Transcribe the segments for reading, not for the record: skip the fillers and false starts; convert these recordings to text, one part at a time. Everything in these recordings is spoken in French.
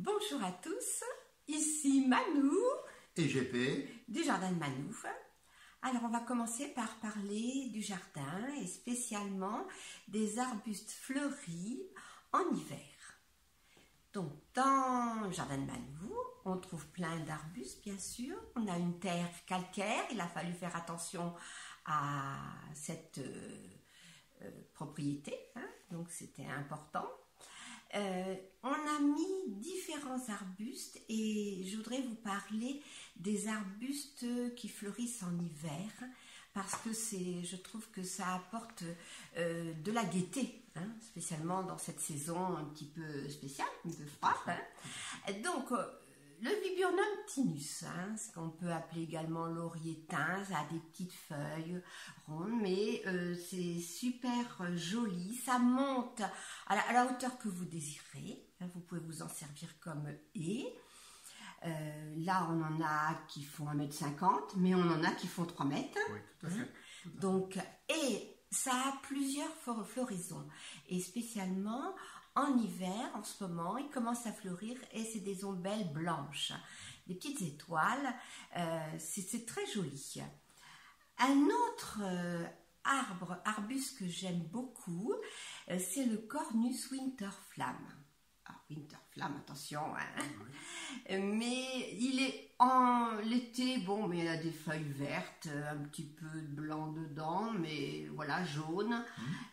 Bonjour à tous, ici Manou et GP du jardin de Manouf. Alors on va commencer par parler du jardin et spécialement des arbustes fleuris en hiver. Donc dans le jardin de Manouf, on trouve plein d'arbustes bien sûr. On a une terre calcaire, il a fallu faire attention à cette propriété, hein, donc c'était important. On a mis différents arbustes et je voudrais vous parler des arbustes qui fleurissent en hiver parce que je trouve que ça apporte de la gaieté, hein, spécialement dans cette saison un petit peu spéciale, un peu froide. Hein. Donc, le Viburnum tinus, hein, ce qu'on peut appeler également laurier thym, ça a des petites feuilles rondes, mais c'est super joli, ça monte à la hauteur que vous désirez, hein, vous pouvez vous en servir comme haie. Là on en a qui font 1,50 m, mais on en a qui font 3 mètres. Oui, tout à fait. Donc, et ça a plusieurs floraisons, et spécialement en hiver, en ce moment, il commence à fleurir et c'est des ombelles blanches, des petites étoiles, c'est très joli. Un autre arbuste que j'aime beaucoup, c'est le Cornus winterflamme. Ah, winterflamme, attention, hein. Oui. Mais il est en l'été, bon, mais il a des feuilles vertes, un petit peu de blanc dedans, mais voilà, jaune.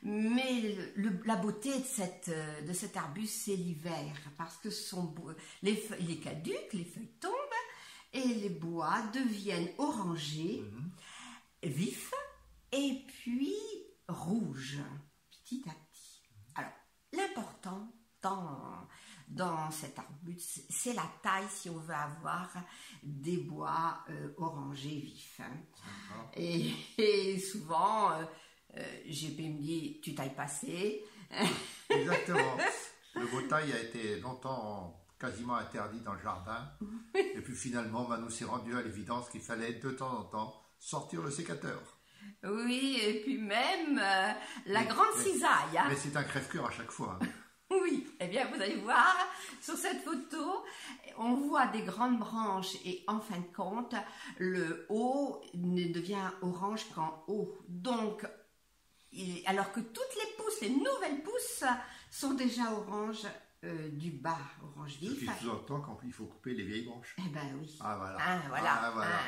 Mais la beauté de cet arbuste, c'est l'hiver, parce que il est caduc, les feuilles tombent, et les bois deviennent orangés, vifs, et puis rouges, petit à petit. Alors, l'important dans cet arbuste, c'est la taille si on veut avoir des bois orangés vifs. Hein. Et souvent, GP me dit, tu tailles pas assez. Exactement. Le beau taille a été longtemps quasiment interdit dans le jardin. Et puis finalement, nous s'est rendu à l'évidence qu'il fallait de temps en temps sortir le sécateur. Oui, et puis même la grande cisaille. Hein. Mais c'est un crève-cœur à chaque fois. Hein. Oui, eh bien vous allez voir, sur cette photo, on voit des grandes branches et en fin de compte, le haut ne devient orange qu'en haut. Donc, alors que toutes les pousses, les nouvelles pousses, sont déjà orange du bas, orange vif. Ce qui sous-entend qu'il faut couper les vieilles branches. Eh ben oui. Ah voilà. Ah, voilà. Ah, voilà.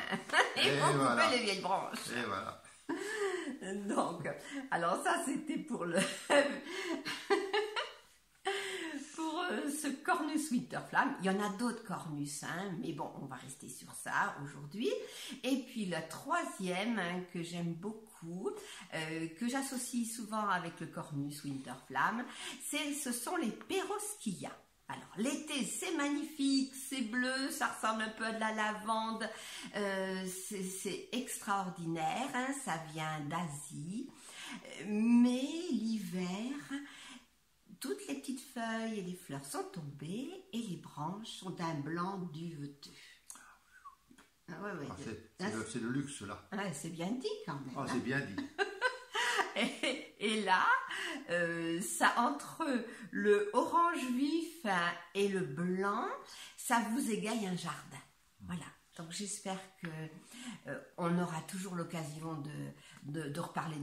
Il faut couper les vieilles branches. Et voilà. Donc, alors ça c'était pour ce Cornus winterflamme. Il y en a d'autres cornus, hein, mais bon, on va rester sur ça aujourd'hui. Et puis le troisième, hein, que j'aime beaucoup, que j'associe souvent avec le Cornus winterflamme, ce sont les Peroschia. Alors l'été c'est magnifique, c'est bleu, ça ressemble un peu à de la lavande, c'est extraordinaire, hein, ça vient d'Asie, mais l'hiver, toutes les petites feuilles et les fleurs sont tombées et les branches sont d'un blanc duveteux. Ah, ouais, c'est le luxe là. Ouais, c'est bien dit quand même. Oh, hein. C'est bien dit. Et là, ça entre le orange vif et le blanc, ça vous égaye un jardin. Voilà. Donc j'espère que on aura toujours l'occasion de reparler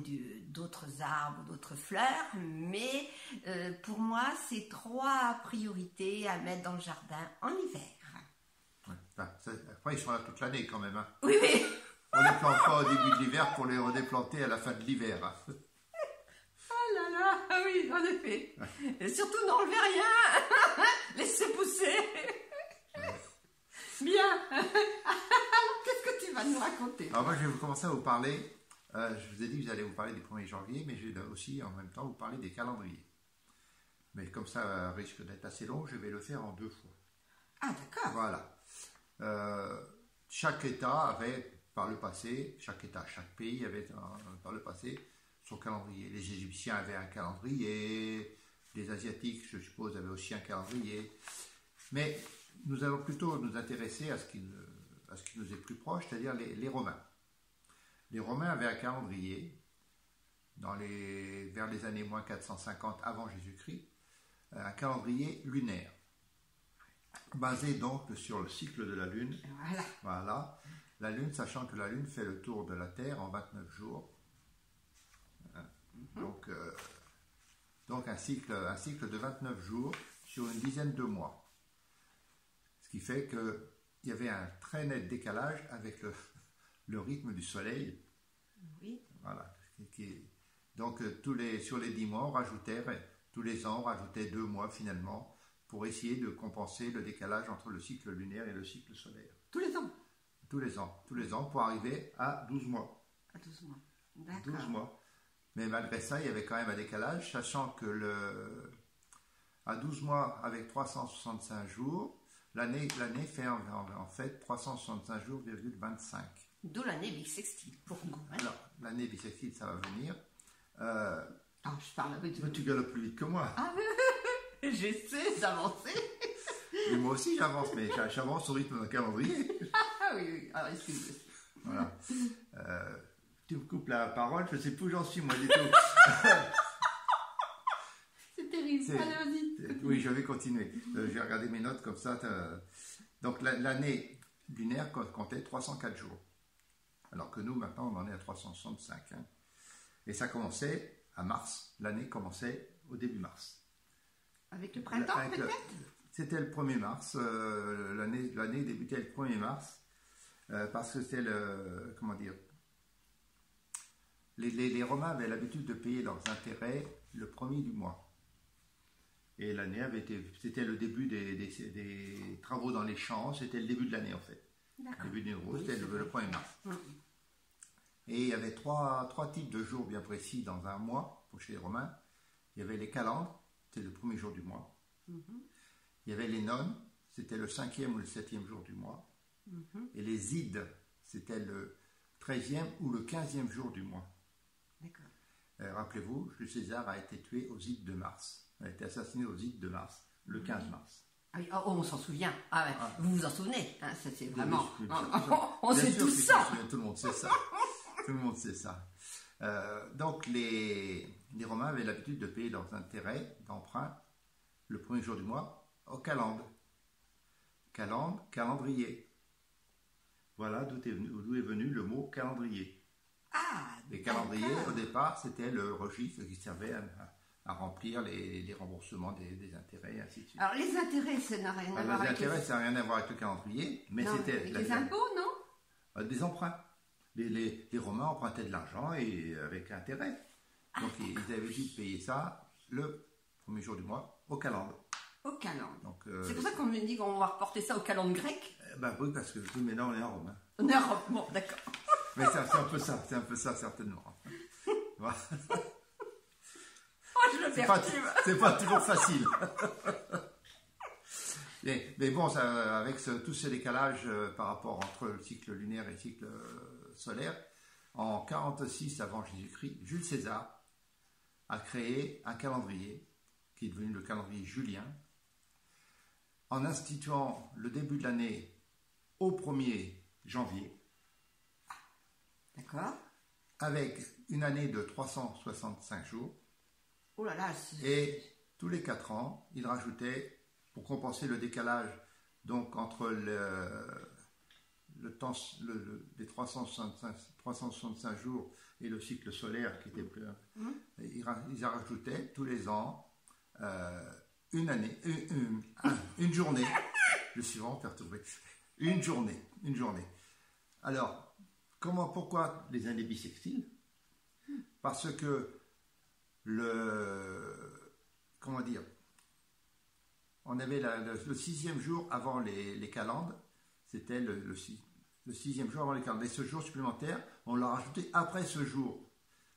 d'autres arbres, d'autres fleurs, mais pour moi, c'est 3 priorités à mettre dans le jardin en hiver. Ouais. Après, ils sont là toute l'année quand même. Hein. Oui, oui. On ne les plante pas au début de l'hiver pour les redéplanter à la fin de l'hiver. Hein. Oh là là, oui, en effet. Et surtout n'enlevez rien, laissez pousser. Bien. Alors, qu'est-ce que tu vas nous raconter? Alors moi, je vais commencer à vous parler, je vous ai dit que j'allais vous parler du 1er janvier, mais je vais aussi en même temps vous parler des calendriers. Mais comme ça risque d'être assez long, je vais le faire en 2 fois. Ah d'accord. Voilà. Chaque État avait par le passé, chaque pays avait par le passé son calendrier. Les Égyptiens avaient un calendrier, les Asiatiques, je suppose, avaient aussi un calendrier. Mais nous allons plutôt nous intéresser à ce qui nous est plus proche, c'est-à-dire les Romains. Les Romains avaient un calendrier vers les années moins 450 avant Jésus-Christ, un calendrier lunaire. basé donc sur le cycle de la Lune. Voilà. Voilà. La Lune, sachant que la Lune fait le tour de la Terre en 29 jours. Hein. Donc un cycle de 29 jours sur une dizaine de mois. Ce qui fait qu'il y avait un très net décalage avec le rythme du Soleil. Oui. Voilà. Donc sur les 10 mois, tous les ans, on rajoutait 2 mois finalement pour essayer de compenser le décalage entre le cycle lunaire et le cycle solaire. Tous les ans. Tous les ans pour arriver à 12 mois. À 12 mois. D'accord. 12 mois. Mais malgré ça, il y avait quand même un décalage, sachant que à 12 mois avec 365 jours, l'année fait en fait 365 jours,25. D'où l'année bissextile pour nous. Hein. Alors, l'année bissextile, ça va venir. Je parle avec Mais tu galopes plus vite que moi. Ah oui, j'essaie d'avancer. Et moi aussi, j'avance, mais j'avance au rythme d'un calendrier. Ah oui. Alors, excuse-moi. Voilà. Tu me coupes la parole, je ne sais plus où j'en suis, moi, du tout. C'est terrible. Allez, vas-y. Oui, je vais continuer. Je vais regarder mes notes comme ça. Donc, l'année lunaire comptait 304 jours. Alors que nous, maintenant, on en est à 365. Hein. Et ça commençait à mars. L'année commençait au début mars. Avec le printemps, peut-être. C'était le 1er mars. L'année débutait le 1er mars. Parce que c'était comment dire, les Romains avaient l'habitude de payer leurs intérêts le 1er du mois. Et l'année c'était le début des travaux dans les champs, c'était le début de l'année en fait. D'accord. Le début du mois, c'était le 1er mars. Mmh. Et il y avait trois types de jours bien précis dans un mois, pour chez les Romains. Il y avait les calendes, c'était le 1er jour du mois. Mmh. Il y avait les nonnes, c'était le 5e ou le 7e jour du mois. Mmh. Et les ides, c'était le 13e ou le 15e jour du mois. D'accord. Rappelez-vous, Jules César a été tué aux ides de mars. Il a été assassiné aux ides de mars, le 15 mars. Ah oui, on s'en souvient. Ah ouais. Vous vous en souvenez, hein, ça c'est vraiment. Oui, On sait tout ça. Tout le monde sait ça. Tout le monde sait ça. Donc les Romains avaient l'habitude de payer leurs intérêts d'emprunt le 1er jour du mois au calende. Calendrier. Voilà d'où est venu le mot calendrier. Ah, les calendriers, au départ, c'était le registre qui servait à remplir les remboursements des intérêts, et ainsi de suite. Alors, les intérêts, ça n'a rien à voir avec... Les intérêts, ça n'a rien à voir avec le calendrier, mais non, c'était... Avec les impôts, non? Des emprunts. Les Romains empruntaient de l'argent et avec intérêt. Donc, ils avaient dû payer ça le 1er jour du mois au calende. Au calende. Donc, c'est pour ça qu'on me dit qu'on va reporter ça au calende grec? Oui, parce que mais là, on est en Rome. Hein. On est en Rome, bon, d'accord. Mais c'est un peu ça, certainement. Voilà. Oh, je le perturbe. C'est pas toujours facile. mais bon, avec tous ces décalages par rapport entre le cycle lunaire et le cycle solaire, en 46 avant Jésus-Christ, Jules César a créé un calendrier qui est devenu le calendrier julien, en instituant le début de l'année au 1er janvier. D'accord. Avec une année de 365 jours. Oh là là. Et tous les 4 ans, il rajoutait, pour compenser le décalage donc entre le temps, les 365 jours et le cycle solaire qui était plus... Ils rajoutaient tous les ans une journée. Je suis vraiment perturbé. Une journée. Alors, pourquoi les années bissextiles? Parce que on avait le 6e jour avant les calendes, c'était le 6e jour avant les calendes. Et ce jour supplémentaire, on l'a rajouté après ce jour.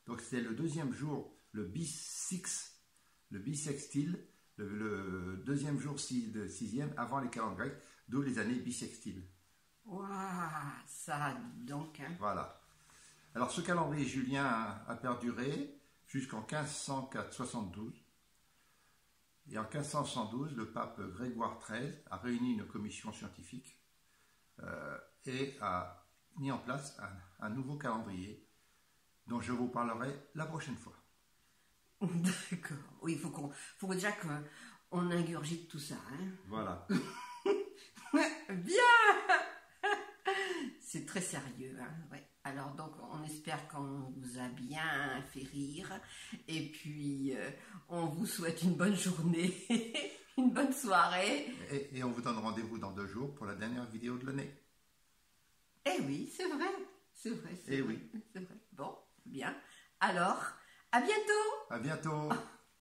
Donc c'était le 2e jour, le bissextile, le 2e jour de 6e avant les calendes grecques, d'où les années bissextiles. Waouh, ça donc. Hein. Voilà. Alors ce calendrier julien a perduré jusqu'en 1572. Et en 1572, le pape Grégoire XIII a réuni une commission scientifique et a mis en place un nouveau calendrier dont je vous parlerai la prochaine fois. D'accord. Oui, il faut déjà qu'on ingurgite tout ça. Hein. Voilà. très sérieux. Hein, ouais. Alors donc on espère qu'on vous a bien fait rire et puis on vous souhaite une bonne journée, une bonne soirée. Et on vous donne rendez-vous dans 2 jours pour la dernière vidéo de l'année. Eh oui, c'est vrai, c'est vrai, c'est Eh vrai, oui. c'est vrai. Bon, bien. Alors, à bientôt. À bientôt.